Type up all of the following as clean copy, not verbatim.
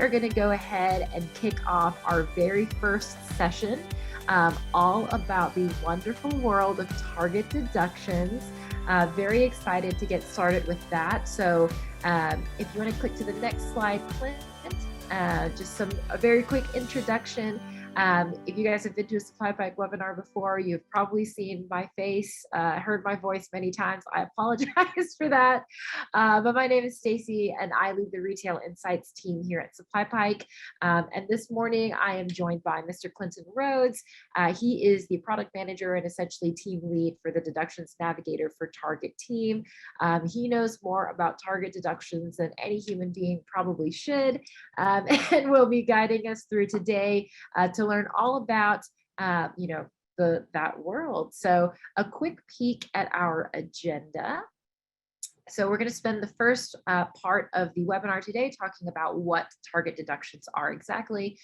are going to go ahead and kick off our very first session, all about the wonderful world of Target Deductions. Very excited to get started with that. So if you want to click to the next slide, Clint, just a very quick introduction. If you guys have been to a Supply Pack webinar before, you've probably seen my face, heard my voice many times. I apologize for that. But my name is Stacy, and I lead the Retail Insights team here at Supply Pike. And this morning, I am joined by Mr. Clinton Rhodes. He is the product manager and essentially team lead for the Deductions Navigator for Target team. He knows more about Target Deductions than any human being probably should, and will be guiding us through today to learn all about, that world. So a quick peek at our agenda. So we're going to spend the first part of the webinar today talking about what target deductions are exactly,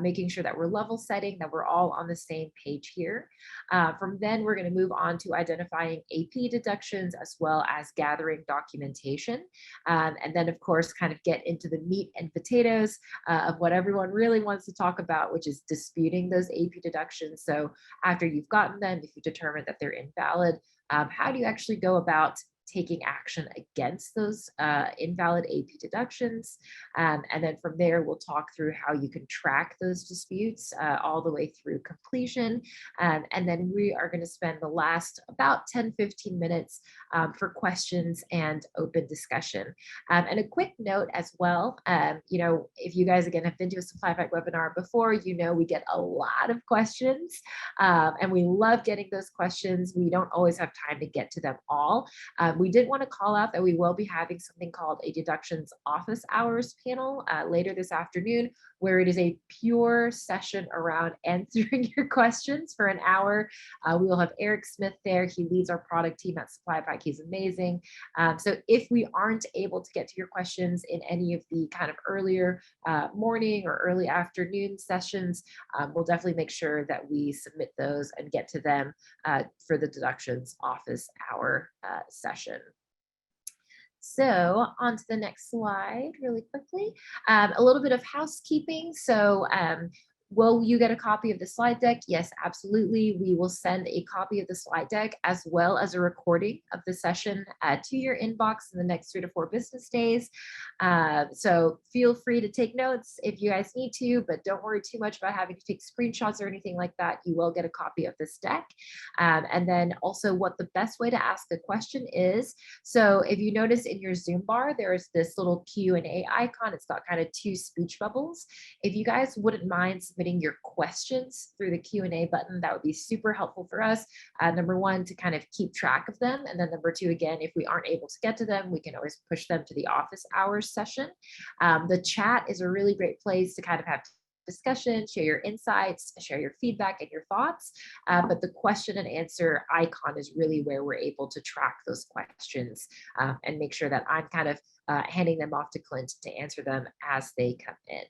making sure that we're level setting, that we're all on the same page here. From then, we're going to move on to identifying AP deductions as well as gathering documentation. And then, of course, kind of get into the meat and potatoes of what everyone really wants to talk about, which is disputing those AP deductions. So after you've gotten them, if you determine that they're invalid, how do you actually go about taking action against those invalid AP deductions. And then from there, we'll talk through how you can track those disputes all the way through completion. And then we are going to spend the last about 10-15 minutes for questions and open discussion. And a quick note as well, if you guys, again, have been to a Supply Pack webinar before, we get a lot of questions and we love getting those questions. We don't always have time to get to them all. We did want to call out that we will be having something called a Deductions Office Hours panel later this afternoon, where it is a pure session around answering your questions for an hour. We will have Eric Smith there. He leads our product team at Supply Pack. He's amazing. So if we aren't able to get to your questions in any of the kind of earlier morning or early afternoon sessions, we'll definitely make sure that we submit those and get to them for the Deductions Office Hour session. So on to the next slide really quickly. A little bit of housekeeping. So will you get a copy of the slide deck? Yes, absolutely. We will send a copy of the slide deck as well as a recording of the session to your inbox in the next 3 to 4 business days. So feel free to take notes if you guys need to, but don't worry too much about having to take screenshots or anything like that. You will get a copy of this deck. And then also what the best way to ask a question is. So if you notice in your Zoom bar, there's this little Q&A icon. It's got kind of 2 speech bubbles. If you guys wouldn't mind submitting your questions through the Q&A button, that would be super helpful for us. Number one, to kind of keep track of them. And then number two, again, if we aren't able to get to them, we can always push them to the office hours session. The chat is a really great place to kind of have discussion, share your insights, share your feedback and your thoughts. But the question and answer icon is really where we're able to track those questions and make sure that I'm kind of handing them off to Clint to answer them as they come in.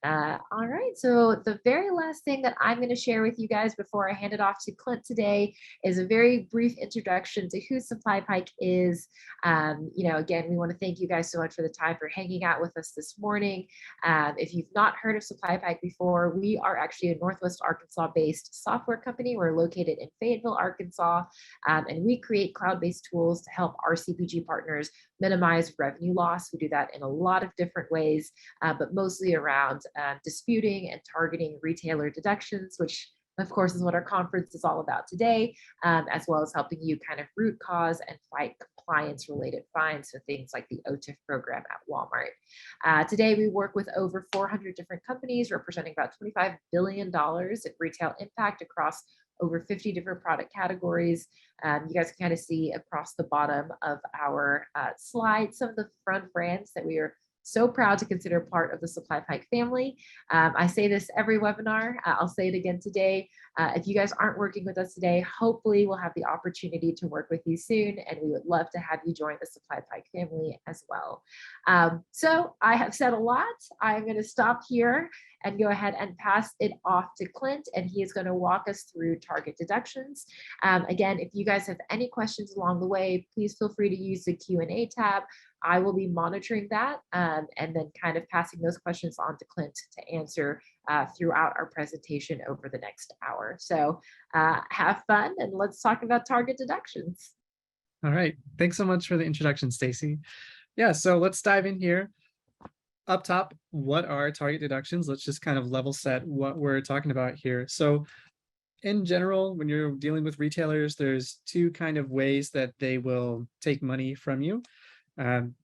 All right, so the very last thing that I'm going to share with you guys before I hand it off to Clint today is a very brief introduction to who Supply Pike is. Again, we want to thank you guys so much for the time for hanging out with us this morning. If you've not heard of Supply Pike before, we are actually a Northwest Arkansas-based software company. We're located in Fayetteville, Arkansas, and we create cloud-based tools to help our CPG partners minimize revenue loss. We do that in a lot of different ways, but mostly around disputing and targeting retailer deductions, which of course is what our conference is all about today, as well as helping you kind of root cause and fight compliance related fines, so things like the OTIF program at Walmart. Today we work with over 400 different companies representing about $25 billion in retail impact across over 50 different product categories. You guys can kind of see across the bottom of our slide some of the front brands that we are so proud to consider part of the Supply Pike family. I say this every webinar. I'll say it again today. If you guys aren't working with us today, hopefully we'll have the opportunity to work with you soon, and we would love to have you join the Supply Pike family as well. So I have said a lot. I'm going to stop here and go ahead and pass it off to Clint, and he is going to walk us through target deductions. Again, if you guys have any questions along the way, please feel free to use the Q&A tab I will be monitoring that and then kind of passing those questions on to Clint to answer throughout our presentation over the next hour. So have fun and let's talk about target deductions. All right. Thanks so much for the introduction, Stacy. Yeah, so let's dive in here. Up top, what are target deductions? Let's just kind of level set what we're talking about here. So in general, when you're dealing with retailers, there's two kind of ways that they will take money from you. Um,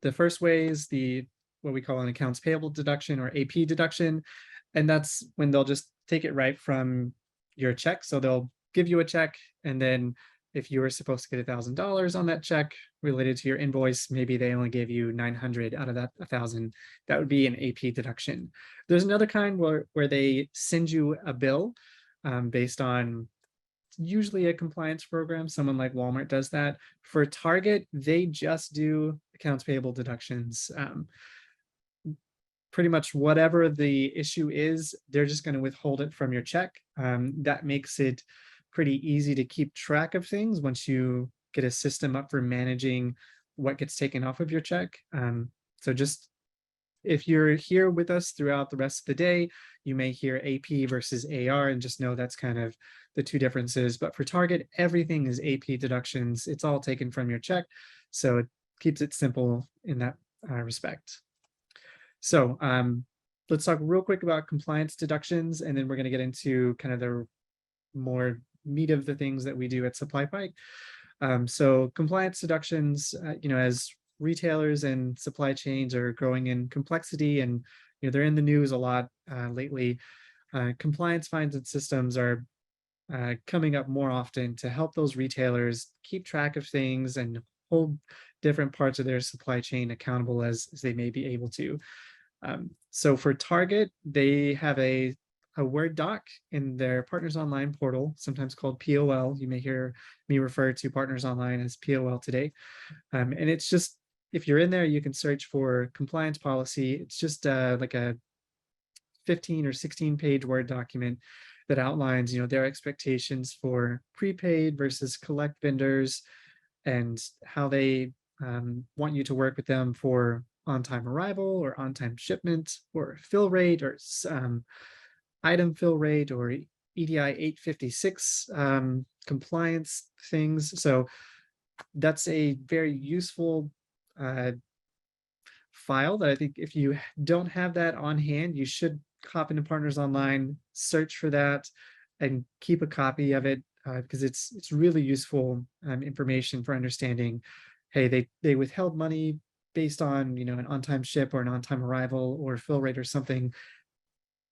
the first way is the what we call an accounts payable deduction or AP deduction, and that's when they'll just take it right from your check. So they'll give you a check, and then if you were supposed to get $1,000 on that check related to your invoice, maybe they only gave you 900 out of that 1,000. That would be an AP deduction. There's another kind where they send you a bill based on usually a compliance program. Someone like Walmart does that. For Target, they just do accounts payable deductions. Pretty much whatever the issue is, they're just going to withhold it from your check. That makes it pretty easy to keep track of things once you get a system up for managing what gets taken off of your check. So just if you're here with us throughout the rest of the day, you may hear AP versus AR and just know that's kind of the two differences. But for Target, everything is AP deductions. It's all taken from your check. So it keeps it simple in that respect. So let's talk real quick about compliance deductions, and then we're going to get into kind of the more meat of the things that we do at Supply Pike. So compliance deductions, as retailers and supply chains are growing in complexity and they're in the news a lot lately, compliance fines and systems are coming up more often to help those retailers keep track of things and hold different parts of their supply chain accountable as they may be able to. So for Target, they have a Word doc in their Partners Online portal, sometimes called POL. You may hear me refer to Partners Online as POL today. And it's just, if you're in there, you can search for compliance policy. It's just like a 15 or 16 page Word document that outlines, their expectations for prepaid versus collect vendors and how they want you to work with them for on-time arrival or on-time shipment or fill rate or item fill rate or EDI 856 compliance things. So that's a very useful file that I think if you don't have that on hand, you should hop into Partners Online, search for that, and keep a copy of it because it's really useful information for understanding. Hey, they withheld money based on an on-time ship or an on-time arrival or fill rate or something.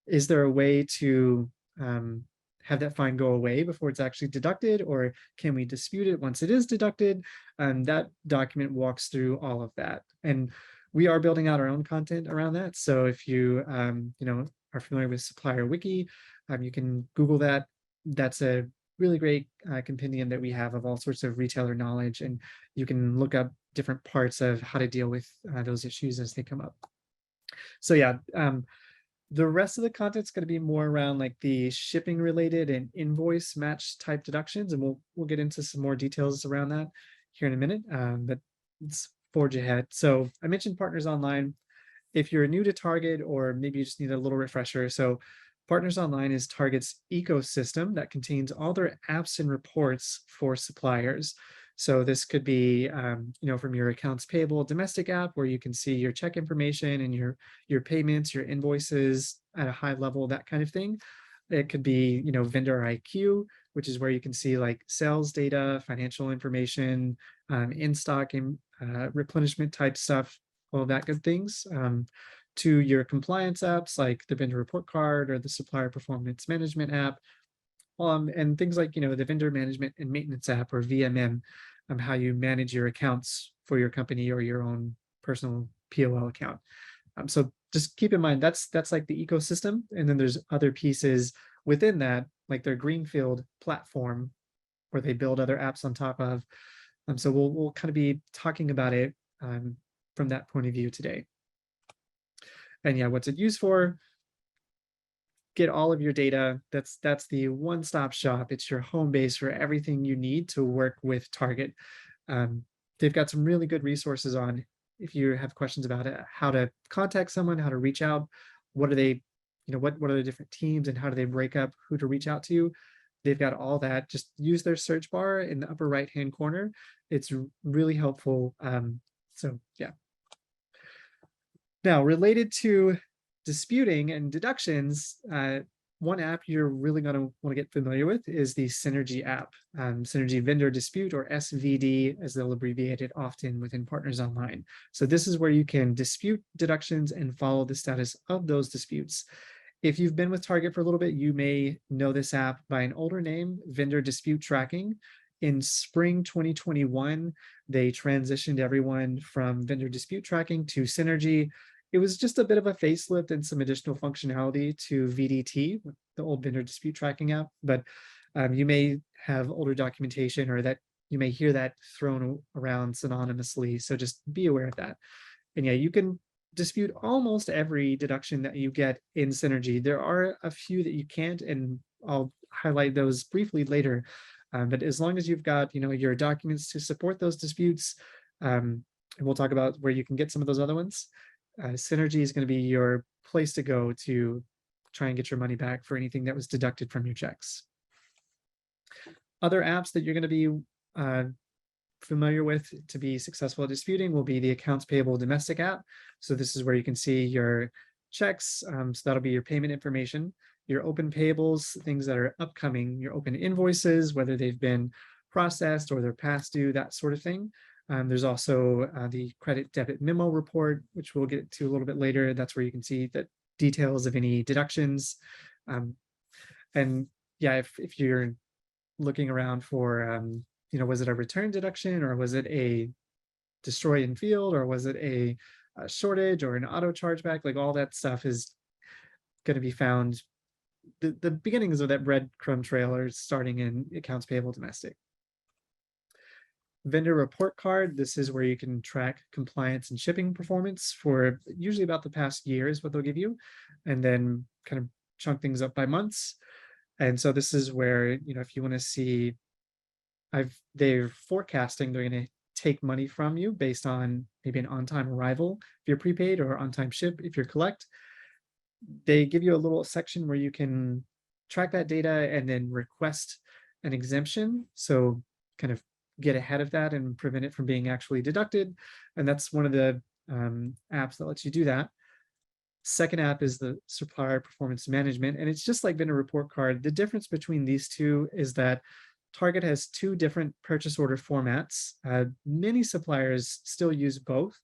Is there a way to have that fine go away before it's actually deducted, or can we dispute it once it is deducted? That document walks through all of that, and we are building out our own content around that. So if you are familiar with Supplier Wiki, you can Google that. That's a really great compendium that we have of all sorts of retailer knowledge, and you can look up different parts of how to deal with those issues as they come up. So yeah, the rest of the content's going to be more around like the shipping related and invoice match type deductions, and we'll get into some more details around that here in a minute. But let's forge ahead. So I mentioned Partners Online. If you're new to Target, or maybe you just need a little refresher, so Partners Online is Target's ecosystem that contains all their apps and reports for suppliers. So this could be, from your accounts payable domestic app, where you can see your check information and your payments, your invoices at a high level, that kind of thing. It could be, Vendor IQ, which is where you can see like sales data, financial information, in stock and replenishment type stuff, all of that good things. To your compliance apps like the vendor report card or the supplier performance management app, and things like the vendor management and maintenance app or VMM, how you manage your accounts for your company or your own personal POL account. So just keep in mind that's like the ecosystem, and then there's other pieces within that, like their greenfield platform, where they build other apps on top of. So we'll kind of be talking about it from that point of view today. And yeah, what's it used for? Get all of your data. That's the one-stop shop. It's your home base for everything you need to work with Target. They've got some really good resources on if you have questions about it, how to contact someone, how to reach out, what are they, what are the different teams and how do they break up who to reach out to? They've got all that. Just use their search bar in the upper right-hand corner. It's really helpful. So yeah. Now, related to disputing and deductions, one app you're really going to want to get familiar with is the Synergy app, Synergy Vendor Dispute, or SVD, as they'll abbreviate it often within Partners Online. So this is where you can dispute deductions and follow the status of those disputes. If you've been with Target for a little bit, you may know this app by an older name, Vendor Dispute Tracking. In spring 2021, they transitioned everyone from Vendor Dispute Tracking to Synergy. It was just a bit of a facelift and some additional functionality to VDT, the old Vendor Dispute Tracking app, but you may have older documentation or that you may hear that thrown around synonymously, so just be aware of that. And yeah, you can dispute almost every deduction that you get in Synergy. There are a few that you can't, and I'll highlight those briefly later. But as long as you've got, your documents to support those disputes, and we'll talk about where you can get some of those other ones, Synergy is going to be your place to go to try and get your money back for anything that was deducted from your checks. Other apps that you're going to be familiar with to be successful at disputing will be the Accounts Payable Domestic app. So this is where you can see your checks. So that'll be your payment information, your open payables, things that are upcoming, your open invoices, whether they've been processed or they're past due, that sort of thing. There's also the credit debit memo report, which we'll get to a little bit later. That's where you can see the details of any deductions. And yeah, if you're looking around for, was it a return deduction, or was it a destroy in field, or was it a shortage or an auto chargeback? Like all that stuff is going to be found. The beginnings of that breadcrumb trail are starting in Accounts Payable Domestic. Vendor report card. This is where you can track compliance and shipping performance for usually about the past year is what they'll give you, and then kind of chunk things up by months. And so this is where, if you want to see, they're forecasting they're going to take money from you based on maybe an on-time arrival if you're prepaid, or on-time ship if you're collect. They give you a little section where you can track that data and then request an exemption. So kind of get ahead of that and prevent it from being actually deducted. And that's one of the apps that lets you do that. Second app is the Supplier Performance Management, and it's just like Vendor Report Card. The difference between these two is that Target has two different purchase order formats. Many suppliers still use both.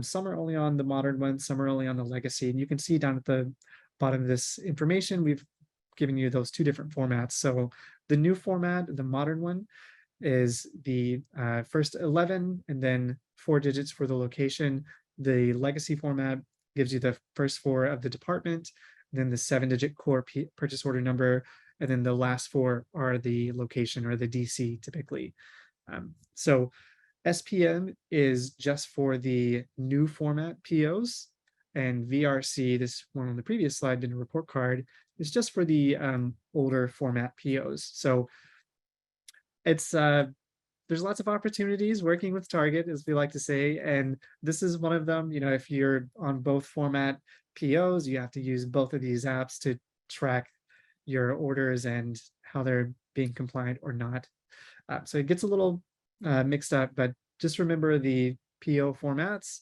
Some are only on the modern one, some are only on the legacy. And you can see down at the bottom of this information, we've given you those two different formats. So the new format, the modern one, is the first 11 and then 4 digits for the location. The legacy format gives you the first 4 of the department, then the 7-digit core purchase order number, and then the last 4 are the location or the DC typically. So SPM is just for the new format POs, and VRC, this one on the previous slide in a report card, is just for the older format POs. So it's there's lots of opportunities working with Target, as we like to say, and this is one of them. If you're on both format POs, you have to use both of these apps to track your orders and how they're being compliant or not. So it gets a little mixed up, but just remember the PO formats.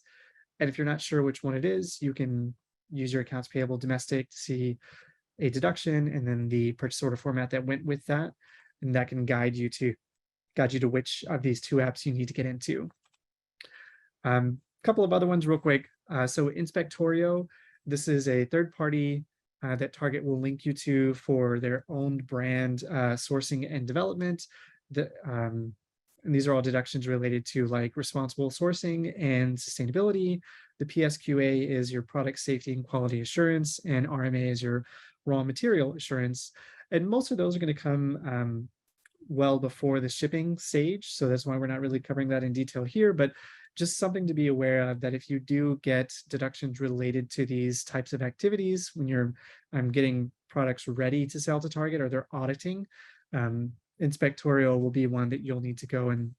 And if you're not sure which one it is, you can use your Accounts Payable Domestic to see a deduction and then the purchase order format that went with that. And that can guide you to which of these two apps you need to get into. A couple of other ones real quick. So Inspectorio, this is a third party that Target will link you to for their own brand sourcing and development. And these are all deductions related to like responsible sourcing and sustainability. The PSQA is your product safety and quality assurance, and RMA is your raw material assurance. And most of those are going to come well before the shipping stage. So that's why we're not really covering that in detail here, but just something to be aware of, that if you do get deductions related to these types of activities, when you're getting products ready to sell to Target or they're auditing, Inspectorio will be one that you'll need to go and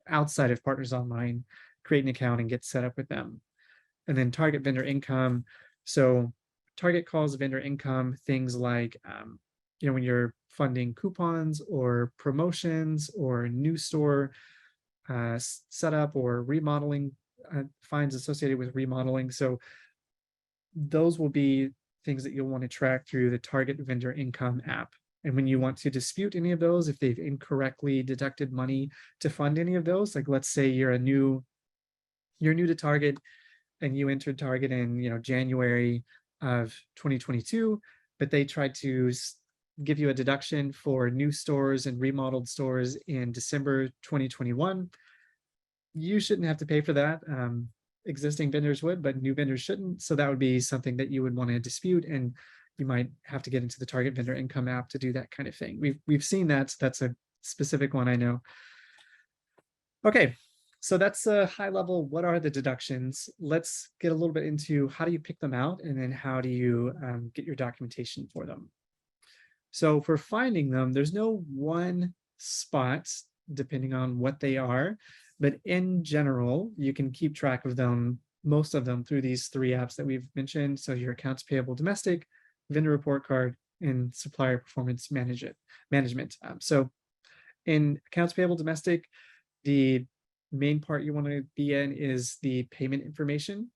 outside of Partners Online create an account and get set up with them. And then target vendor income. So Target calls vendor income things like, when you're funding coupons or promotions or new store setup or remodeling, fines associated with remodeling. So those will be things that you'll want to track through the Target vendor income app. And when you want to dispute any of those, if they've incorrectly deducted money to fund any of those, like let's say you're new to Target and you entered Target in January of 2022, but they tried to give you a deduction for new stores and remodeled stores in December 2021. You shouldn't have to pay for that. Existing vendors would, but new vendors shouldn't. So that would be something that you would want to dispute, and you might have to get into the Target vendor income app to do that kind of thing. We've seen that. So that's a specific one I know. Okay, so that's a high level. What are the deductions? Let's get a little bit into how do you pick them out, and then how do you get your documentation for them. So for finding them, there's no one spot depending on what they are, but in general, you can keep track of them, most of them, through these three apps that we've mentioned. So your accounts payable domestic, vendor report card, and supplier performance management. So in accounts payable domestic, the main part you want to be in is the payment information.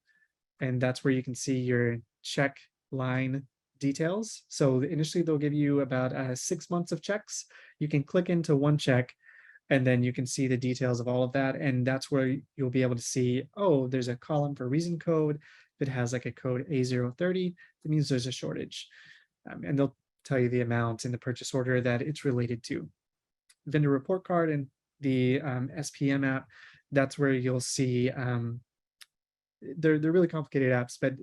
And that's where you can see your check line details. So initially they'll give you about 6 months of checks. You can click into one check and then you can see the details of all of that. And that's where you'll be able to see, oh, there's a column for reason code that has like a code A030. That means there's a shortage. And they'll tell you the amount in the purchase order that it's related to. Vendor report card and the SPM app, that's where you'll see, they're really complicated apps, but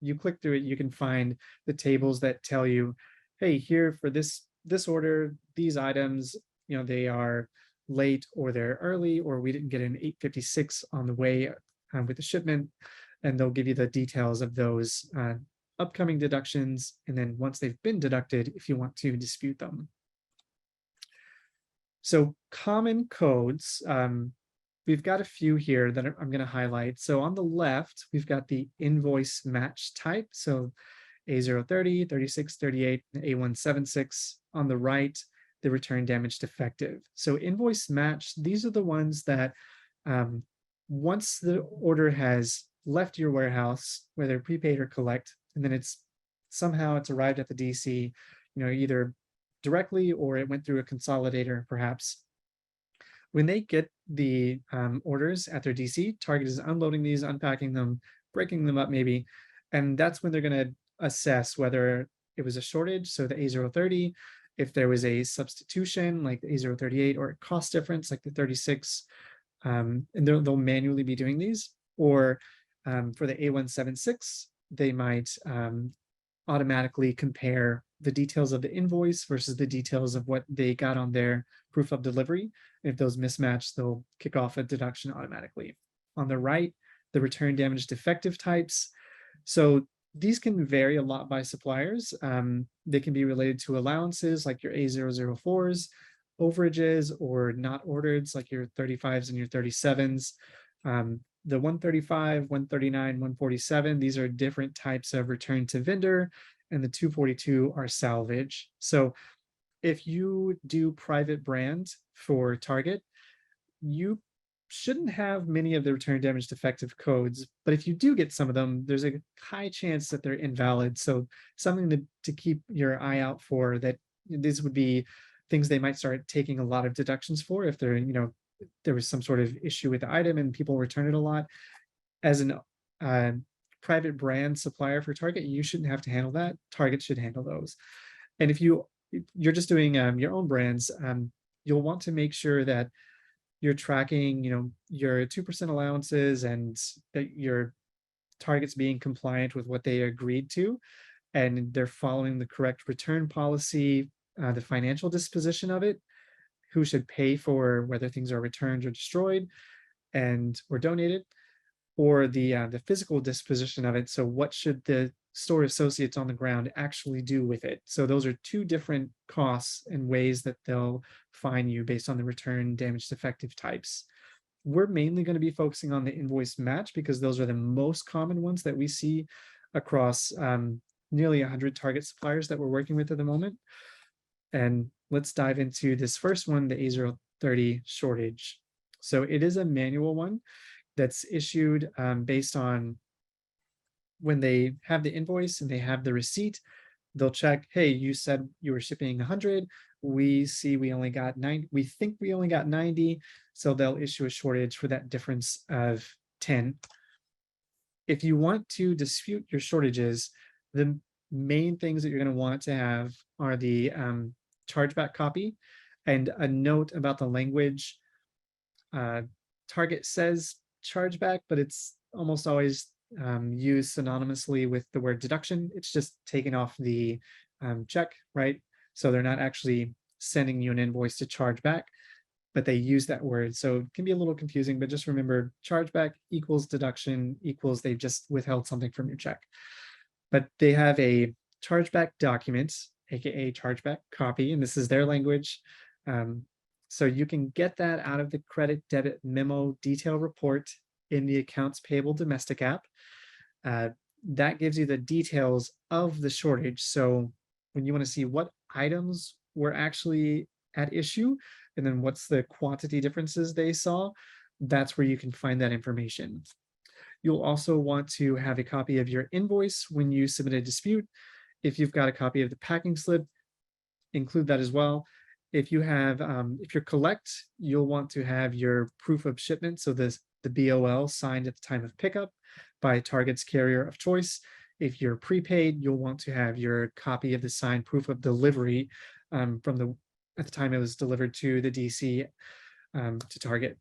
you click through it, you can find the tables that tell you, hey, here for this order, these items, they are late or they're early, or we didn't get an 856 on the way with the shipment. And they'll give you the details of those upcoming deductions. And then once they've been deducted, if you want to dispute them. So common codes, we've got a few here that I'm going to highlight. So on the left, we've got the invoice match type. So A030, 36, 38, and A176. On the right, the return damage defective. So invoice match, these are the ones that once the order has left your warehouse, whether prepaid or collect, and then it's arrived at the DC, either directly or it went through a consolidator perhaps. When they get the orders at their DC, Target is unloading these, unpacking them, breaking them up maybe, and that's when they're going to assess whether it was a shortage, so the A030, if there was a substitution like the A038, or a cost difference like the 36, and they'll manually be doing these, or for the A176, they might automatically compare the details of the invoice versus the details of what they got on their proof of delivery. And if those mismatch, they'll kick off a deduction automatically. On the right, the return damage defective types. So these can vary a lot by suppliers. They can be related to allowances like your A004s, overages, or not ordered like your 35s and your 37s. The 135, 139, 147, these are different types of return to vendor, and the 242 are salvage. So if you do private brand for Target, you shouldn't have many of the return damage defective codes, but if you do get some of them, there's a high chance that they're invalid. So something to keep your eye out for, that these would be things they might start taking a lot of deductions for if they're, there was some sort of issue with the item and people return it a lot. As an private brand supplier for Target, you shouldn't have to handle that. Target should handle those. And if you're just doing your own brands, you'll want to make sure that you're tracking, your 2% allowances, and that your Target's being compliant with what they agreed to, and they're following the correct return policy, the financial disposition of it, who should pay for whether things are returned or destroyed or donated, or the physical disposition of it. So what should the store associates on the ground actually do with it? So those are two different costs and ways that they'll fine you based on the return damage defective types. We're mainly going to be focusing on the invoice match because those are the most common ones that we see across nearly 100 target suppliers that we're working with at the moment. And let's dive into this first one, the A030 shortage. So it is a manual one that's issued based on when they have the invoice and they have the receipt. They'll check, hey, you said you were shipping 100. We see we only got 90. We think we only got 90. So they'll issue a shortage for that difference of 10. If you want to dispute your shortages, the main things that you're going to want to have are the chargeback copy and a note about the language. Target says chargeback, but it's almost always used synonymously with the word deduction. It's just taking off the check, right? So they're not actually sending you an invoice to charge back, but they use that word. So it can be a little confusing, but just remember chargeback equals deduction equals they've just withheld something from your check. But they have a chargeback document, aka chargeback copy, and this is their language. So you can get that out of the credit debit memo detail report in the accounts payable domestic app. That gives you the details of the shortage. So when you want to see what items were actually at issue, and then what's the quantity differences they saw, that's where you can find that information. You'll also want to have a copy of your invoice when you submit a dispute. If you've got a copy of the packing slip, include that as well. If you have, if you're collect, you'll want to have your proof of shipment. So the BOL signed at the time of pickup by Target's carrier of choice. If you're prepaid, you'll want to have your copy of the signed proof of delivery from at the time it was delivered to the DC to Target.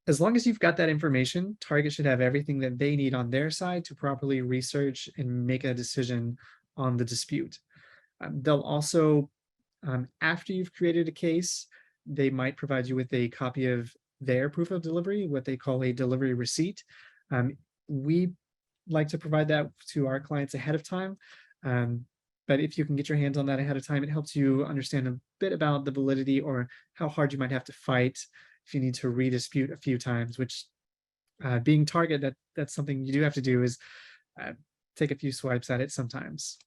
As long as you've got that information, Target should have everything that they need on their side to properly research and make a decision on the dispute. They'll also, after you've created a case, they might provide you with a copy of their proof of delivery, what they call a delivery receipt. We like to provide that to our clients ahead of time. But if you can get your hands on that ahead of time, it helps you understand a bit about the validity or how hard you might have to fight if you need to redispute a few times, which being Target, that's something you do have to do is take a few swipes at it sometimes.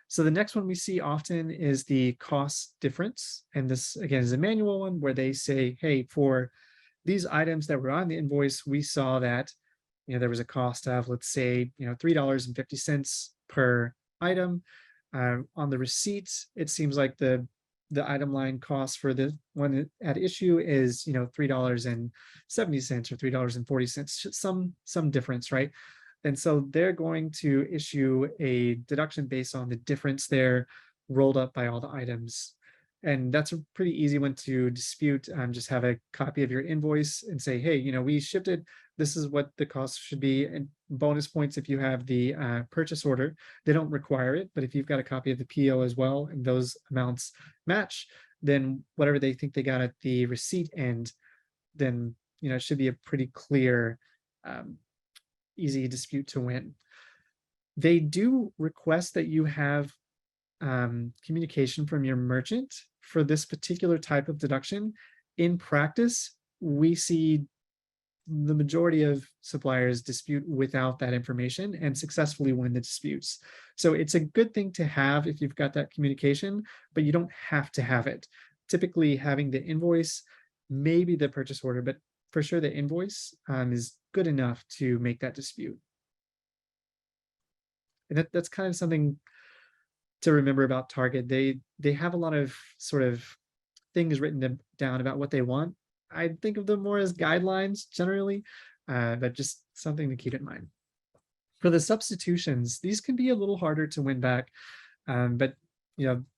So the next one we see often is the cost difference. And this, again, is a manual one where they say, hey, for these items that were on the invoice, we saw that, there was a cost of, let's say, $3.50 per item. On the receipts, it seems like the item line cost for the one at issue is, $3.70 or $3.40, some difference, right? And so they're going to issue a deduction based on the difference there rolled up by all the items. And that's a pretty easy one to dispute. Just have a copy of your invoice and say, hey, we shipped it. This is what the cost should be. And bonus points if you have the purchase order. They don't require it, but if you've got a copy of the PO as well and those amounts match, then whatever they think they got at the receipt end, then it should be a pretty clear, easy dispute to win. They do request that you have communication from your merchant for this particular type of deduction. In practice, we see the majority of suppliers dispute without that information and successfully win the disputes. So it's a good thing to have if you've got that communication, but you don't have to have it. Typically having the invoice, maybe the purchase order, but for sure the invoice is good enough to make that dispute. And that's kind of something to remember about Target. They have a lot of sort of things written down about what they want. I think of them more as guidelines generally, but just something to keep in mind. For the substitutions, these can be a little harder to win back, but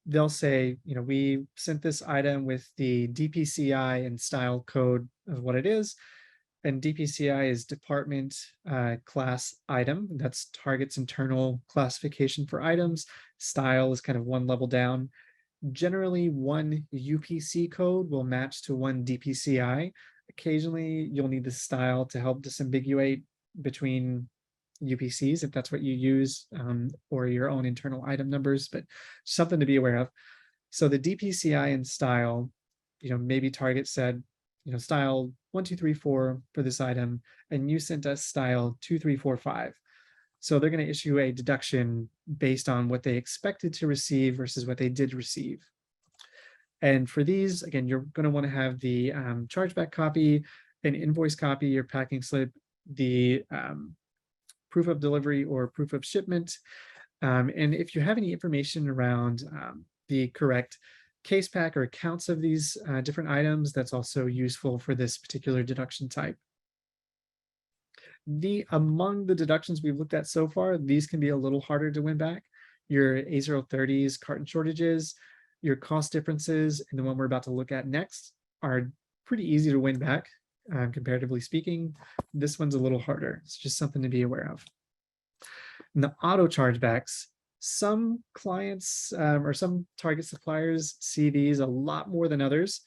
they'll say, we sent this item with the DPCI and style code of what it is. And DPCI is department class item. That's Target's internal classification for items. Style is kind of one level down. Generally, one UPC code will match to one DPCI. Occasionally, you'll need the style to help disambiguate between UPCs if that's what you use, or your own internal item numbers, but something to be aware of. So the DPCI and style, maybe Target said, style 1234 for this item, and you sent us style 2345. So they're going to issue a deduction based on what they expected to receive versus what they did receive. And for these, again, you're going to want to have the chargeback copy, an invoice copy, your packing slip, the proof of delivery or proof of shipment. And if you have any information around the correct case pack or counts of these different items, that's also useful for this particular deduction type. Among the deductions we've looked at so far, these can be a little harder to win back. Your A030s, carton shortages, your cost differences, and the one we're about to look at next are pretty easy to win back, comparatively speaking. This one's a little harder. It's just something to be aware of. And the auto chargebacks, some clients or some Target suppliers see these a lot more than others.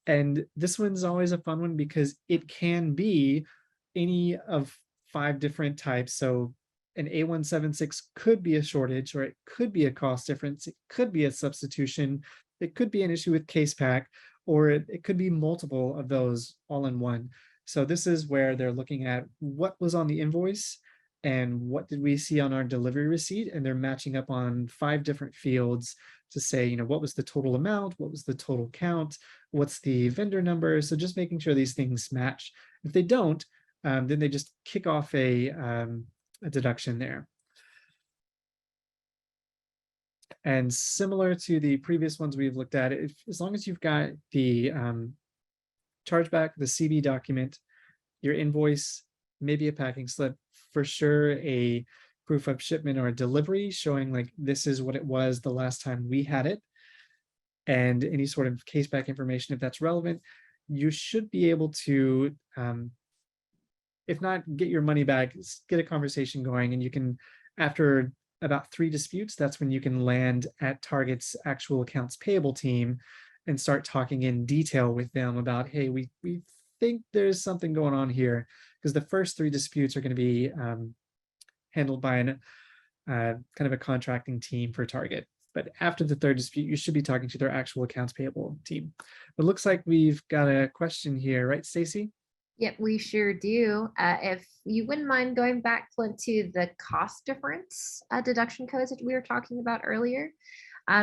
And this one's always a fun one because it can be any of 5 different types. So an A176 could be a shortage, or it could be a cost difference. It could be a substitution. It could be an issue with case pack, or it could be multiple of those all in one. So this is where they're looking at what was on the invoice and what did we see on our delivery receipt, and they're matching up on 5 different fields to say, you know, what was the total amount, what was the total count, what's the vendor number. So just making sure these things match. If they don't, then they just kick off a deduction there. And similar to the previous ones we've looked at, as long as you've got the chargeback, the CB document, your invoice, maybe a packing slip, for sure a proof of shipment or a delivery showing like this is what it was the last time we had it, and any sort of case back information if that's relevant, you should be able to, if not get your money back, get a conversation going. And you can, after about 3 disputes, that's when you can land at Target's actual accounts payable team and start talking in detail with them about, hey, we think there's something going on here, because the first 3 disputes are going to be handled by an kind of a contracting team for Target. But after the 3rd dispute, you should be talking to their actual accounts payable team. It looks like we've got a question here, right, Stacy? Yep, we sure do. If you wouldn't mind going back, Clint, to the cost difference deduction codes that we were talking about earlier.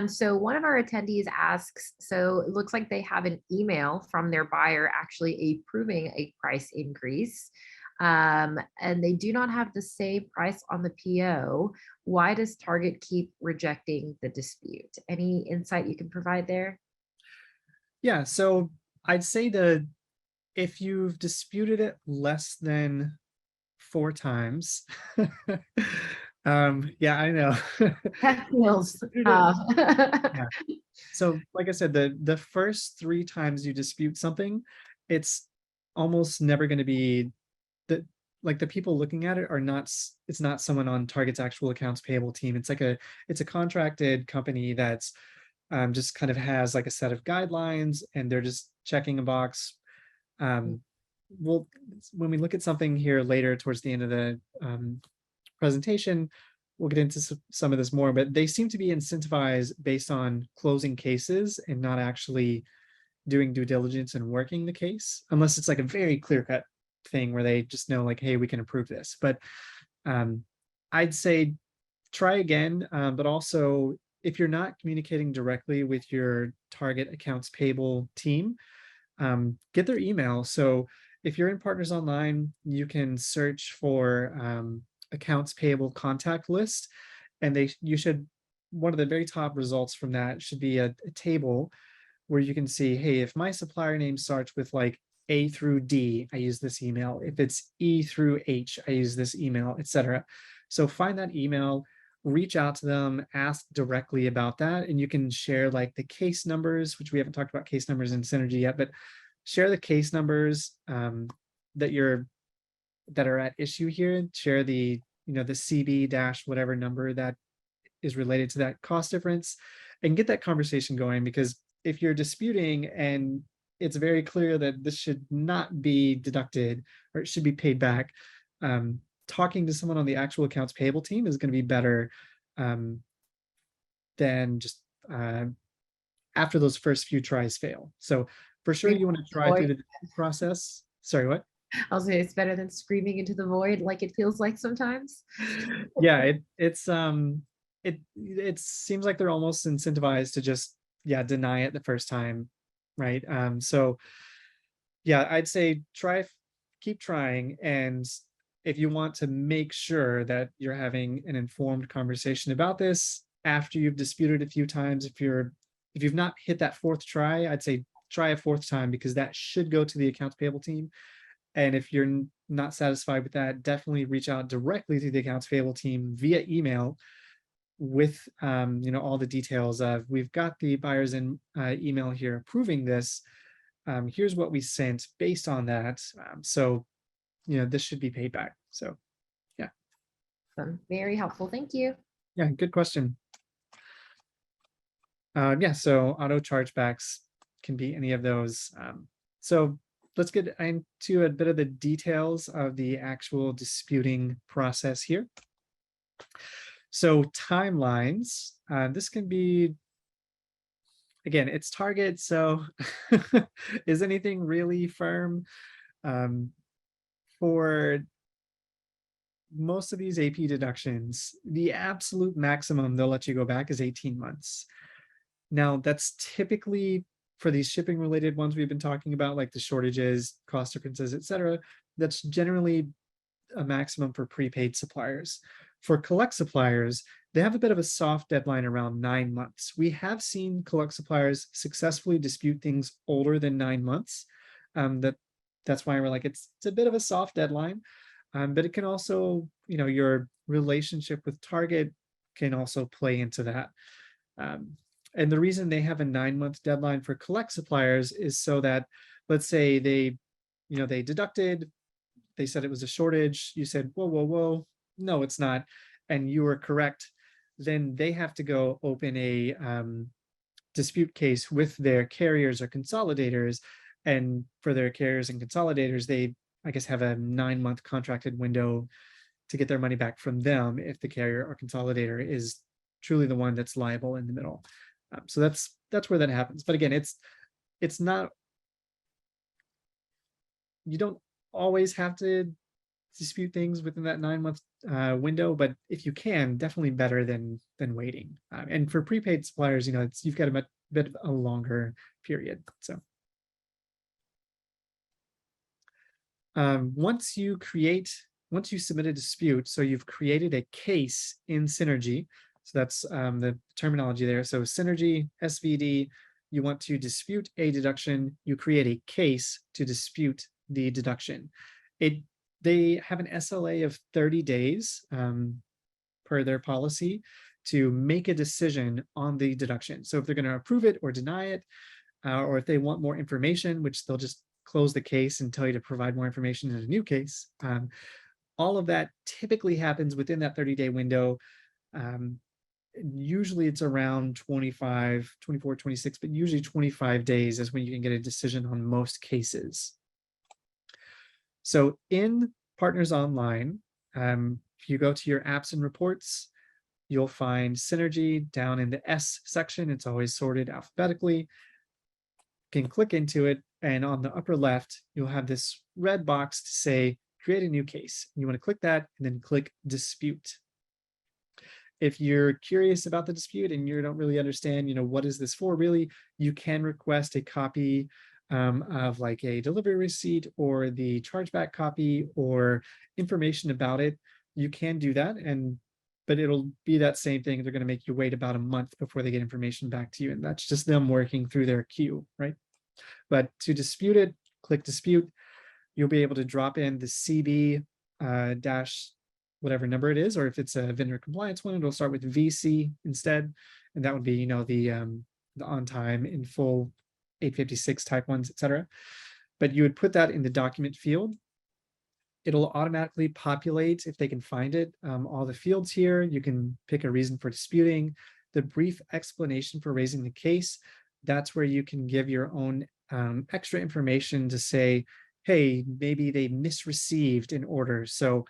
So one of our attendees asks, so it looks like they have an email from their buyer actually approving a price increase, and they do not have the same price on the PO. Why does Target keep rejecting the dispute? Any insight you can provide there? Yeah, so I'd say that if you've disputed it less than 4 times, yeah, I know. That feels Yeah. So like I said, the first 3 times you dispute something, it's almost never going to be the, like, the people looking at it are not, it's not someone on Target's actual accounts payable team. It's like it's a contracted company that's just kind of has like a set of guidelines, and they're just checking a box. Well, when we look at something here later towards the end of the presentation, we'll get into some of this more, but they seem to be incentivized based on closing cases and not actually doing due diligence and working the case, unless it's like a very clear-cut thing where they just know like, hey, we can approve this. But I'd say try again, but also if you're not communicating directly with your Target accounts payable team, get their email. So if you're in Partners Online, you can search for accounts payable contact list, and you should, one of the very top results from that should be a table where you can see, hey, if my supplier name starts with like A through D, I use this email. If it's E through H, I use this email, etc. So find that email, reach out to them, ask directly about that, and you can share like the case numbers, which we haven't talked about case numbers in Synergy yet, but share the case numbers that are at issue here. Share the, you know, the CB dash whatever number that is related to that cost difference, and get that conversation going. Because if you're disputing and it's very clear that this should not be deducted or it should be paid back, talking to someone on the actual accounts payable team is going to be better than just after those first few tries fail. So for sure, you want to try through the process. Sorry, what? I'll say it's better than screaming into the void like it feels like sometimes. Yeah, it seems like they're almost incentivized to just, yeah, deny it the first time, right? So yeah, I'd say keep trying, and if you want to make sure that you're having an informed conversation about this after you've disputed a few times, if you've not hit that fourth try, I'd say try a fourth time, because that should go to the accounts payable team. And if you're not satisfied with that, definitely reach out directly to the accounts payable team via email with all the details of, we've got the buyer's email here approving this. Here's what we sent based on that. So this should be paid back. So yeah. Very helpful. Thank you. Yeah, good question. Yeah, so auto chargebacks can be any of those. So let's get into a bit of the details of the actual disputing process here. So timelines, this can be, again, it's Target, so is anything really firm? For most of these AP deductions, the absolute maximum they'll let you go back is 18 months. Now, that's typically for these shipping related ones we've been talking about, like the shortages, cost differences, etc. That's generally a maximum for prepaid suppliers. For collect suppliers, they have a bit of a soft deadline around 9 months. We have seen collect suppliers successfully dispute things older than 9 months. That's why we're like, it's a bit of a soft deadline. But it can also, your relationship with Target can also play into that. And the reason they have a 9-month deadline for collect suppliers is so that, let's say they deducted, they said it was a shortage, you said, whoa, whoa, whoa, no, it's not, and you were correct, then they have to go open a dispute case with their carriers or consolidators. And for their carriers and consolidators, they, I guess, have a 9-month contracted window to get their money back from them if the carrier or consolidator is truly the one that's liable in the middle. So that's where that happens. But again, it's not, you don't always have to dispute things within that 9-month window, but if you can, definitely better than waiting. And for prepaid suppliers, you've got a bit of a longer period. So once you submit a dispute, so you've created a case in Synergy. So that's the terminology there. So Synergy, SVD, you want to dispute a deduction, you create a case to dispute the deduction. They have an SLA of 30 days per their policy to make a decision on the deduction. So if they're going to approve it or deny it, or if they want more information, which they'll just close the case and tell you to provide more information in a new case. All of that typically happens within that 30-day window. Usually it's around 25, 24, 26, but usually 25 days is when you can get a decision on most cases. So in Partners Online, if you go to your apps and reports, you'll find Synergy down in the S section. It's always sorted alphabetically. You can click into it, and on the upper left, you'll have this red box to say, create a new case. You want to click that and then click dispute. If you're curious about the dispute and you don't really understand, what is this for really, you can request a copy of like a delivery receipt or the chargeback copy or information about it. You can do that, but it'll be that same thing. They're going to make you wait about a month before they get information back to you. And that's just them working through their queue, right? But to dispute it, click dispute. You'll be able to drop in the CB dash whatever number it is, or if it's a vendor compliance one, it'll start with VC instead. And that would be, the on time, in full, 856 type ones, etc. But you would put that in the document field. It'll automatically populate, if they can find it, all the fields here. You can pick a reason for disputing, the brief explanation for raising the case. That's where you can give your own extra information to say, hey, maybe they misreceived an order. So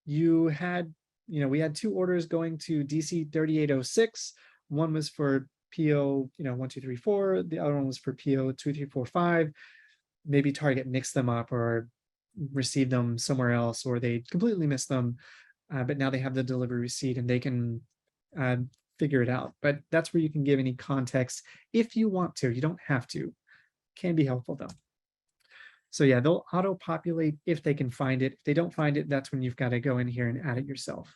we had 2 orders going to DC 3806. One was for PO 1234, the other one was for PO 2345. maybe Target mixed them up or received them somewhere else, or they completely missed them, but now they have the delivery receipt and they can uh, figure it out. But that's where you can give any context if you want to. You don't have to. Can be helpful though. So yeah, they'll auto populate if they can find it. If they don't find it, that's when you've got to go in here and add it yourself.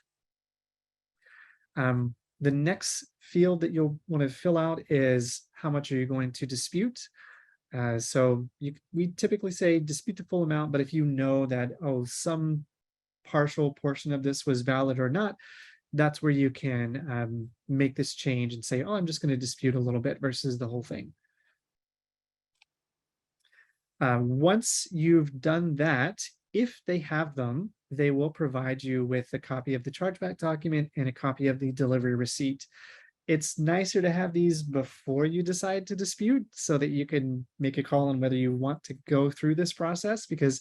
The next field that you'll want to fill out is how much are you going to dispute. We typically say dispute the full amount, but if you know that, oh, some partial portion of this was valid or not, that's where you can make this change and say, oh, I'm just going to dispute a little bit versus the whole thing. Once you've done that, if they have them, they will provide you with a copy of the chargeback document and a copy of the delivery receipt. It's nicer to have these before you decide to dispute so that you can make a call on whether you want to go through this process, because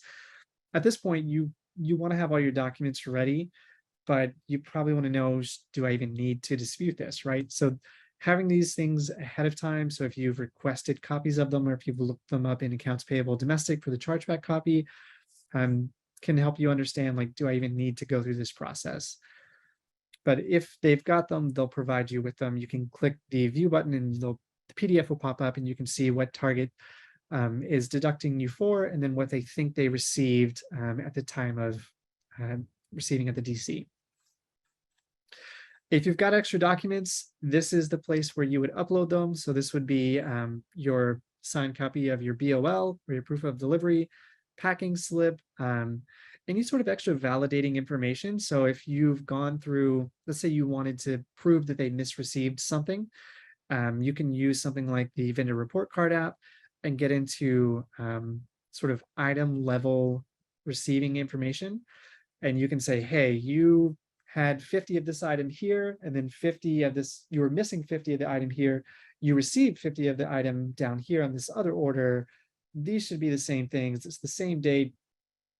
at this point you want to have all your documents ready, but you probably want to know, do I even need to dispute this, right? So having these things ahead of time, so if you've requested copies of them or if you've looked them up in accounts payable domestic for the chargeback copy, can help you understand, like, do I even need to go through this process? But if they've got them, they'll provide you with them. You can click the view button and the PDF will pop up and you can see what Target is deducting you for, and then what they think they received at the time of receiving at the DC. If you've got extra documents, this is the place where you would upload them. So this would be your signed copy of your BOL or your proof of delivery, packing slip, any sort of extra validating information. So if you've gone through, let's say you wanted to prove that they misreceived something, you can use something like the vendor report card app and get into sort of item level receiving information. And you can say, hey, you had 50 of this item here, and then 50 of this, you were missing 50 of the item here. You received 50 of the item down here on this other order. These should be the same things. It's the same date.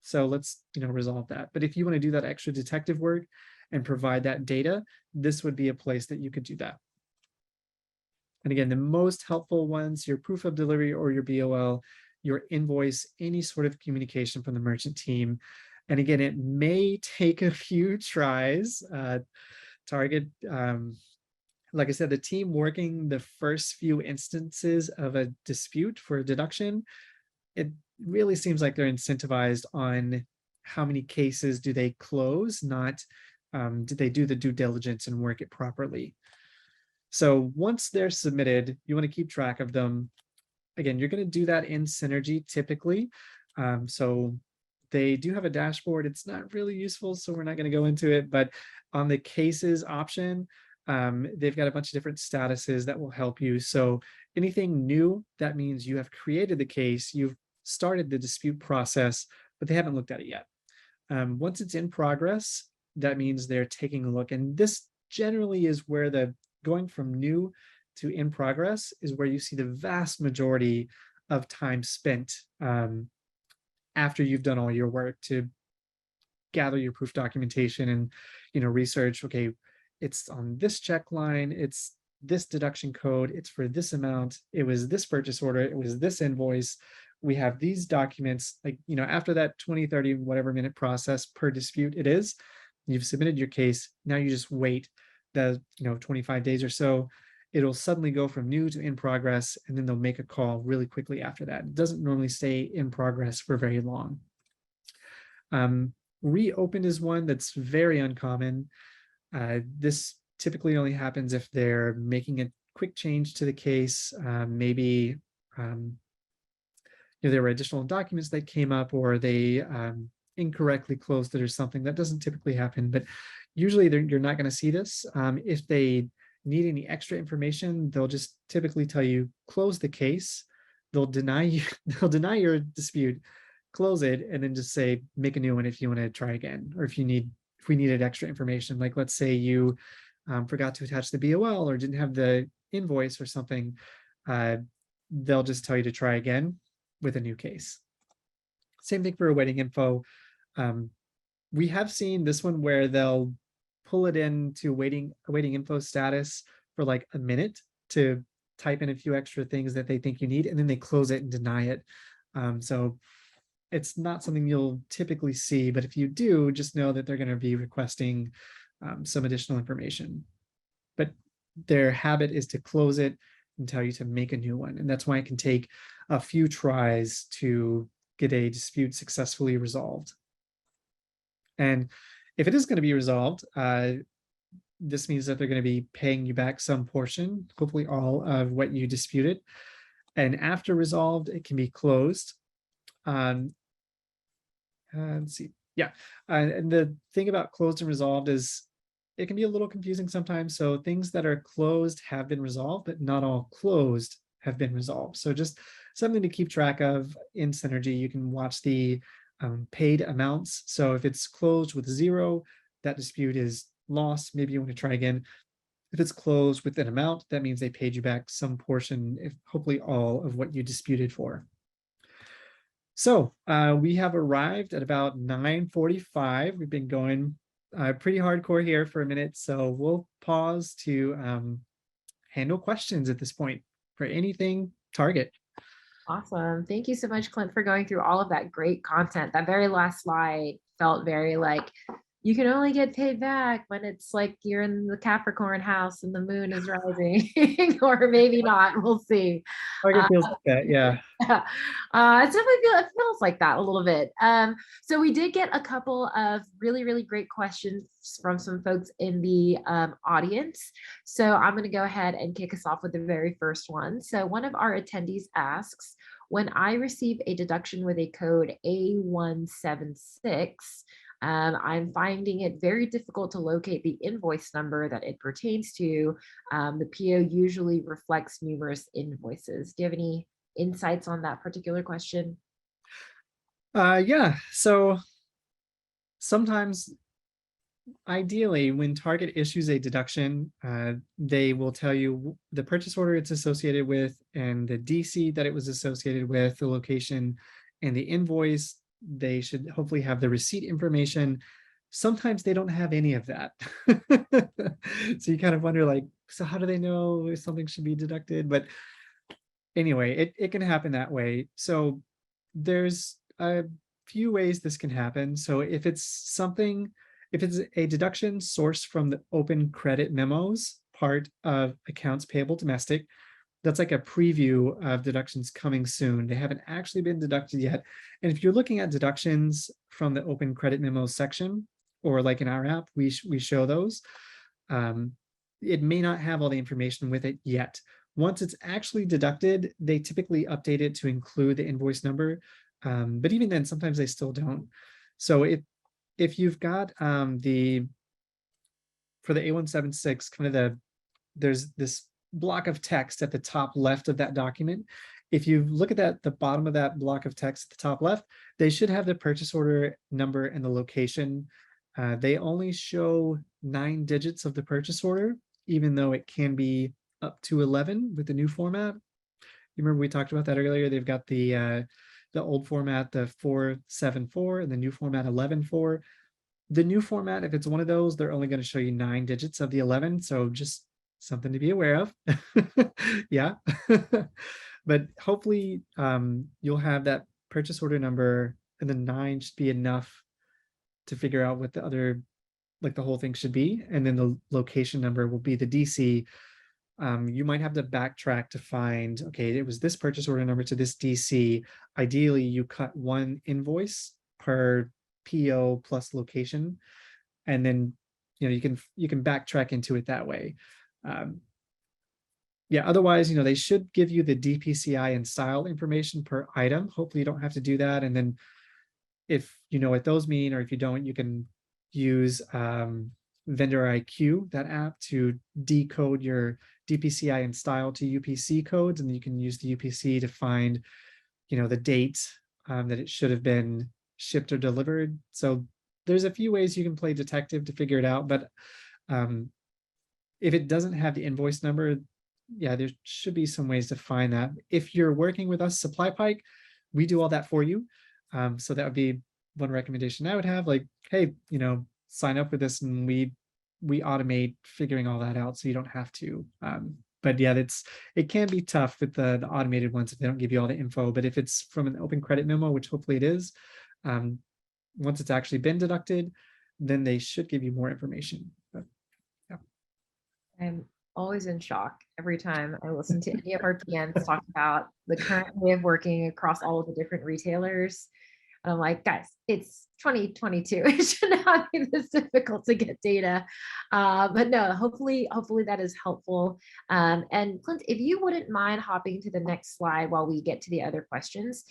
So let's, resolve that. But if you want to do that extra detective work and provide that data, this would be a place that you could do that. And again, the most helpful ones, your proof of delivery or your BOL, your invoice, any sort of communication from the merchant team. And again, it may take a few tries. Target, like I said, the team working the first few instances of a dispute for a deduction, it really seems like they're incentivized on how many cases do they close, not did they do the due diligence and work it properly. So once they're submitted, you want to keep track of them. Again, you're going to do that in Synergy typically. So they do have a dashboard. It's not really useful, so we're not going to go into it. But on the cases option, they've got a bunch of different statuses that will help you. So anything new, that means you have created the case, you've started the dispute process, but they haven't looked at it yet. Once it's in progress, that means they're taking a look. And this generally is where the going from new to in progress is where you see the vast majority of time spent after you've done all your work to gather your proof documentation and research. Okay, it's on this check line, it's this deduction code, it's for this amount, it was this purchase order, it was this invoice, we have these documents. Like, after that 20, 30, whatever minute process per dispute it is, you've submitted your case. Now you just wait the 25 days or so. It'll suddenly go from new to in progress, and then they'll make a call really quickly after that. It doesn't normally stay in progress for very long. Reopen is one that's very uncommon. This typically only happens if they're making a quick change to the case. Maybe there were additional documents that came up, or they incorrectly closed it or something. That doesn't typically happen, but usually you're not going to see this. If they need any extra information, they'll just typically tell you, close the case. They'll deny you, they'll deny your dispute, close it, and then just say, make a new one if you want to try again. Or if we needed extra information, like let's say you forgot to attach the BOL or didn't have the invoice or something, they'll just tell you to try again with a new case. Same thing for awaiting info. We have seen this one where they'll pull it into awaiting info status for like a minute to type in a few extra things that they think you need, and then they close it and deny it. So it's not something you'll typically see, but if you do, just know that they're going to be requesting some additional information. But their habit is to close it and tell you to make a new one. And that's why it can take a few tries to get a dispute successfully resolved. And if it is going to be resolved, this means that they're going to be paying you back some portion, hopefully all of what you disputed. And after resolved, it can be closed. Let's see. Yeah. And the thing about closed and resolved is it can be a little confusing sometimes. So things that are closed have been resolved, but not all closed have been resolved. So just something to keep track of in Synergy. You can watch the paid amounts. So if it's closed with 0, that dispute is lost. Maybe you want to try again. If it's closed with an amount, that means they paid you back some portion, if hopefully all of what you disputed for. So we have arrived at about 9:45. We've been going pretty hardcore here for a minute. So we'll pause to handle questions at this point for anything Target. Awesome. Thank you so much, Clint, for going through all of that great content. That very last slide felt very like you can only get paid back when it's like you're in the Capricorn house and the moon is rising, or maybe not. We'll see. Target feels like that, yeah. It's definitely it feels like that a little bit. So we did get a couple of really, really great questions from some folks in the audience. So I'm going to go ahead and kick us off with the very first one. So one of our attendees asks, when I receive a deduction with a code A176, I'm finding it very difficult to locate the invoice number that it pertains to. The PO usually reflects numerous invoices. Do you have any insights on that particular question? Yeah, so sometimes, ideally, when Target issues a deduction, they will tell you the purchase order it's associated with and the DC that it was associated with, the location, and the invoice. They should hopefully have the receipt information. Sometimes they don't have any of that. So you kind of wonder, like, so how do they know if something should be deducted? But anyway, it can happen that way. So there's a few ways this can happen. So if it's a deduction sourced from the open credit memos part of accounts payable domestic, that's like a preview of deductions coming soon. They haven't actually been deducted yet. And if you're looking at deductions from the open credit memos section, or like in our app, we show those. It may not have all the information with it yet. Once it's actually deducted, they typically update it to include the invoice number. But even then, sometimes they still don't. So if you've got for the A176, kind of there's this block of text at the top left of that document. If you look at that, the bottom of that block of text at the top left, they should have the purchase order number and the location. They only show 9 digits of the purchase order, even though it can be up to 11 with the new format. You remember we talked about that earlier? They've got the old format, the 474, and the new format 114. The new format, if it's one of those, they're only going to show you 9 digits of the 11. So just something to be aware of. Yeah. But hopefully you'll have that purchase order number, and the 9 should be enough to figure out what the other, like the whole thing should be. And then the location number will be the DC. You might have to backtrack to find, okay, it was this purchase order number to this DC. Ideally, you cut one invoice per PO plus location, and then you can backtrack into it that way. Yeah, otherwise, they should give you the DPCI and style information per item. Hopefully you don't have to do that. And then if you know what those mean, or if you don't, you can use Vendor IQ, that app, to decode your DPCI and style to UPC codes. And you can use the UPC to find, the date that it should have been shipped or delivered. So there's a few ways you can play detective to figure it out. But if it doesn't have the invoice number, yeah, there should be some ways to find that. If you're working with us, Supply Pike, we do all that for you. So that would be one recommendation I would have, like, hey, sign up with us and we automate figuring all that out so you don't have to. But yeah, it can be tough with the automated ones if they don't give you all the info. But if it's from an open credit memo, which hopefully it is, um, once it's actually been deducted, then they should give you more information. But yeah. I'm always in shock every time I listen to any of our PMs talk about the current way of working across all of the different retailers. And I'm like, guys, it's 2022. It should not be this difficult to get data. But no, hopefully that is helpful. And Clint, if you wouldn't mind hopping to the next slide while we get to the other questions,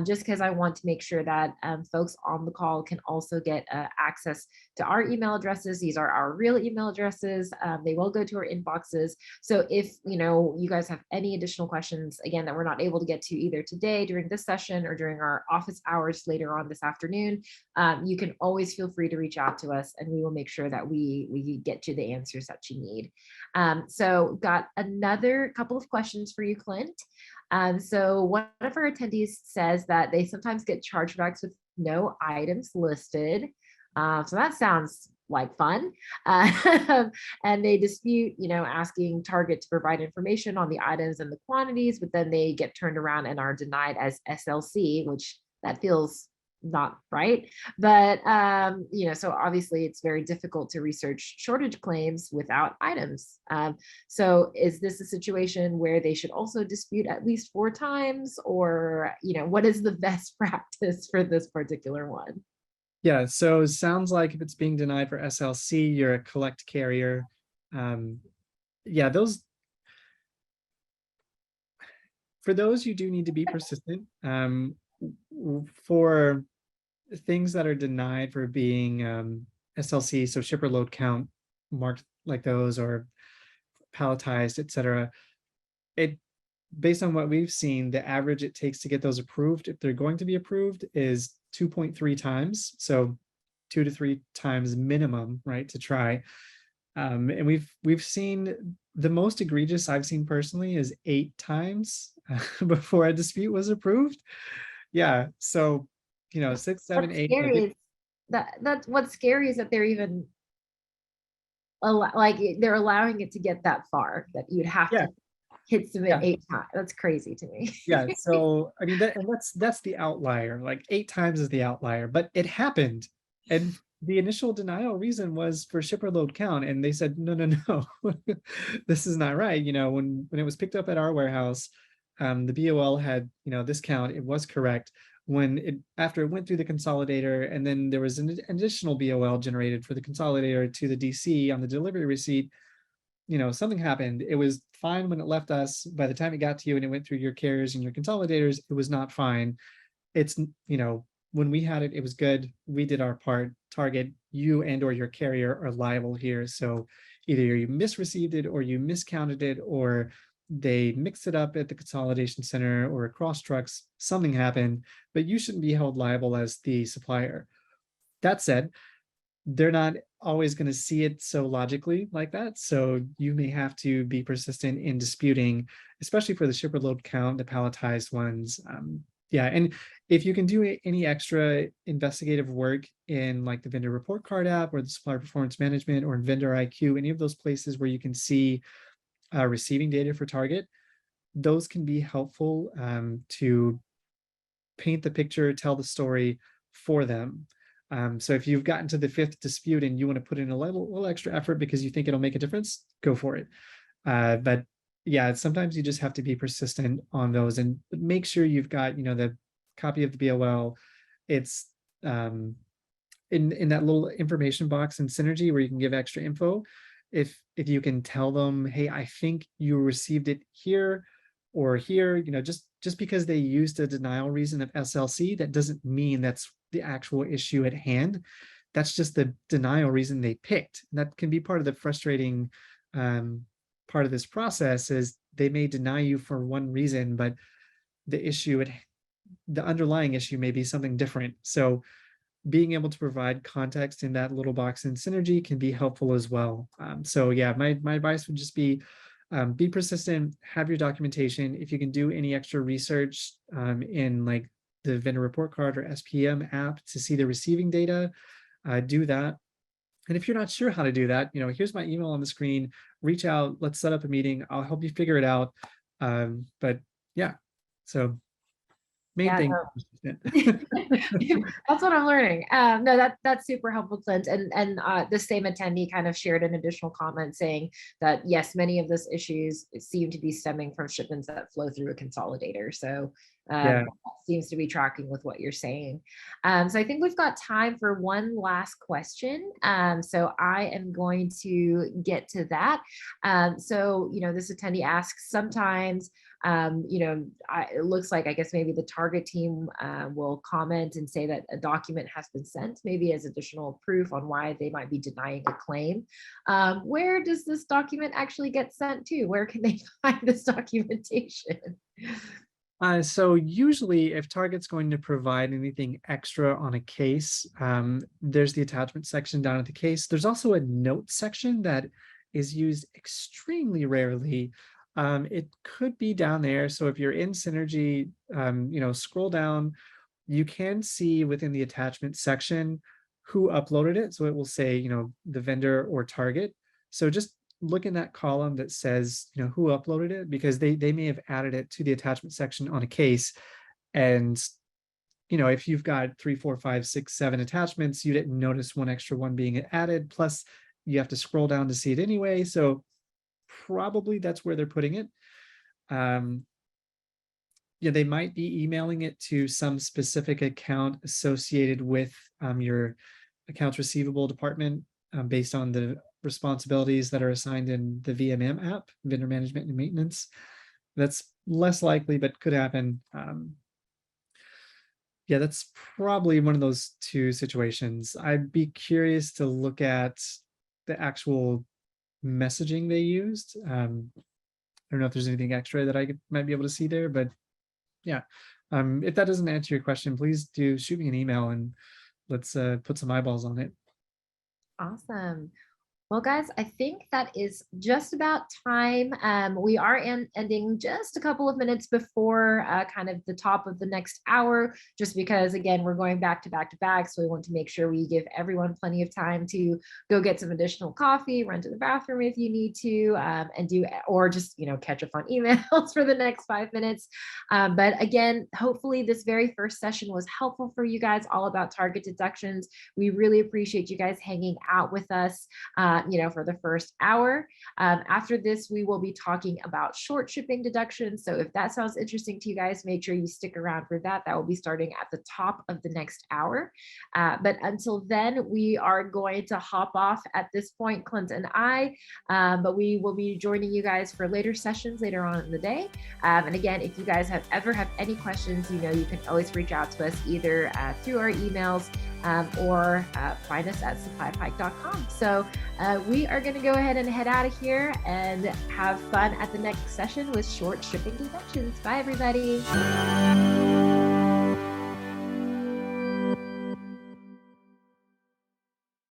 just because I want to make sure that folks on the call can also get access to our email addresses. These are our real email addresses. They will go to our inboxes. So if you guys have any additional questions, again, that we're not able to get to either today during this session or during our office hours later on this afternoon, you can always feel free to reach out to us and we will make sure that we get you the answers that you need. So got another couple of questions for you, Clint. So one of our attendees says that they sometimes get chargebacks with no items listed. So that sounds like fun. And they dispute, asking Target to provide information on the items and the quantities, but then they get turned around and are denied as SLC, which that feels not right. But, so obviously it's very difficult to research shortage claims without items. So is this a situation where they should also dispute at least 4 times, or, what is the best practice for this particular one? Yeah, so it sounds like if it's being denied for SLC, you're a collect carrier. Yeah, for those, you do need to be persistent. For things that are denied for being SLC, so shipper load count marked like those, or palletized, etc. It based on what we've seen, the average it takes to get those approved, if they're going to be approved, is 2.3 times. So 2 to 3 times minimum, right, to try. And we've seen the most egregious I've seen personally is 8 times before a dispute was approved. Yeah, so 6, 7, What's 8. scary is that's what's scary is that they're even they're allowing it to get that far, that you'd have Yeah, to hit submit yeah, 8 times. That's crazy to me. yeah. So I mean, that's the outlier. Like 8 times is the outlier, but it happened, and the initial denial reason was for shipper load count, and they said no, no, no, this is not right. When it was picked up at our warehouse, the BOL had this count. It was correct. After it went through the consolidator, and then there was an additional BOL generated for the consolidator to the DC on the delivery receipt, something happened. It was fine when it left us. By the time it got to you and it went through your carriers and your consolidators, it was not fine. It's, when we had it, it was good. We did our part. Target, you and or your carrier are liable here. So either you misreceived it, or you miscounted it, or they mixed it up at the consolidation center or across trucks, something happened, but you shouldn't be held liable as the supplier. That said, they're not always going to see it so logically like that. So you may have to be persistent in disputing, especially for the shipper load count, the palletized ones. Yeah, and if you can do any extra investigative work in like the vendor report card app or the supplier performance management or in vendor IQ, any of those places where you can see receiving data for Target, those can be helpful to paint the picture, tell the story for them. So if you've gotten to the 5th dispute and you want to put in a little extra effort because you think it'll make a difference, go for it. But yeah, sometimes you just have to be persistent on those and make sure you've got, the copy of the BOL. It's in that little information box in Synergy where you can give extra info. If you can tell them, hey, I think you received it here or here, just because they used a denial reason of SLC, that doesn't mean that's the actual issue at hand. That's just the denial reason they picked. And that can be part of the frustrating part of this process, is they may deny you for one reason, but the underlying issue may be something different. So being able to provide context in that little box in Synergy can be helpful as well. So yeah, my advice would just be persistent, have your documentation. If you can do any extra research in like the vendor report card or SPM app to see the receiving data, do that. And if you're not sure how to do that, here's my email on the screen. Reach out. Let's set up a meeting. I'll help you figure it out. But yeah, so main Yeah, thing. that's what I'm learning. No, that's super helpful, Clint. And the same attendee kind of shared an additional comment saying that yes, many of those issues seem to be stemming from shipments that flow through a consolidator. So Yeah. that seems to be tracking with what you're saying. So I think we've got time for one last question. So I am going to get to that. So this attendee asks, sometimes it looks like, I guess maybe the Target team will comment and say that a document has been sent, maybe as additional proof on why they might be denying a claim. Where does this document actually get sent to? Where can they find this documentation? So usually if Target's going to provide anything extra on a case, there's the attachment section down at the case. There's also a note section that is used extremely rarely. It could be down there. So if you're in Synergy, scroll down, you can see within the attachment section who uploaded it. So it will say, the vendor or Target. So just look in that column that says, who uploaded it, because they may have added it to the attachment section on a case. And, if you've got 3, 4, 5, 6, 7 attachments, you didn't notice one extra one being added. Plus you have to scroll down to see it anyway. So probably that's where they're putting it. They might be emailing it to some specific account associated with your accounts receivable department, based on the responsibilities that are assigned in the VMM app, vendor management and maintenance. That's less likely, but could happen. That's probably one of those two situations. I'd be curious to look at the actual messaging they used. I don't know if there's anything extra that might be able to see there, but yeah. If that doesn't answer your question, please do shoot me an email and let's put some eyeballs on it. Awesome. Well, guys, I think that is just about time. We are ending just a couple of minutes before kind of the top of the next hour, just because, again, we're going back to back to back. So we want to make sure we give everyone plenty of time to go get some additional coffee, run to the bathroom if you need to, or just, catch up on emails for the next 5 minutes. But again, hopefully this very first session was helpful for you guys, all about target deductions. We really appreciate you guys hanging out with us. For the first hour. After this, we will be talking about short shipping deductions. So if that sounds interesting to you guys, make sure you stick around for that. That will be starting at the top of the next hour. But until then, we are going to hop off at this point, Clint and I, but we will be joining you guys for later sessions later on in the day. And again, if you guys ever have any questions, you can always reach out to us either through our emails or find us at supplypike.com. So we are going to go ahead and head out of here and have fun at the next session with short shipping deductions. Bye, everybody.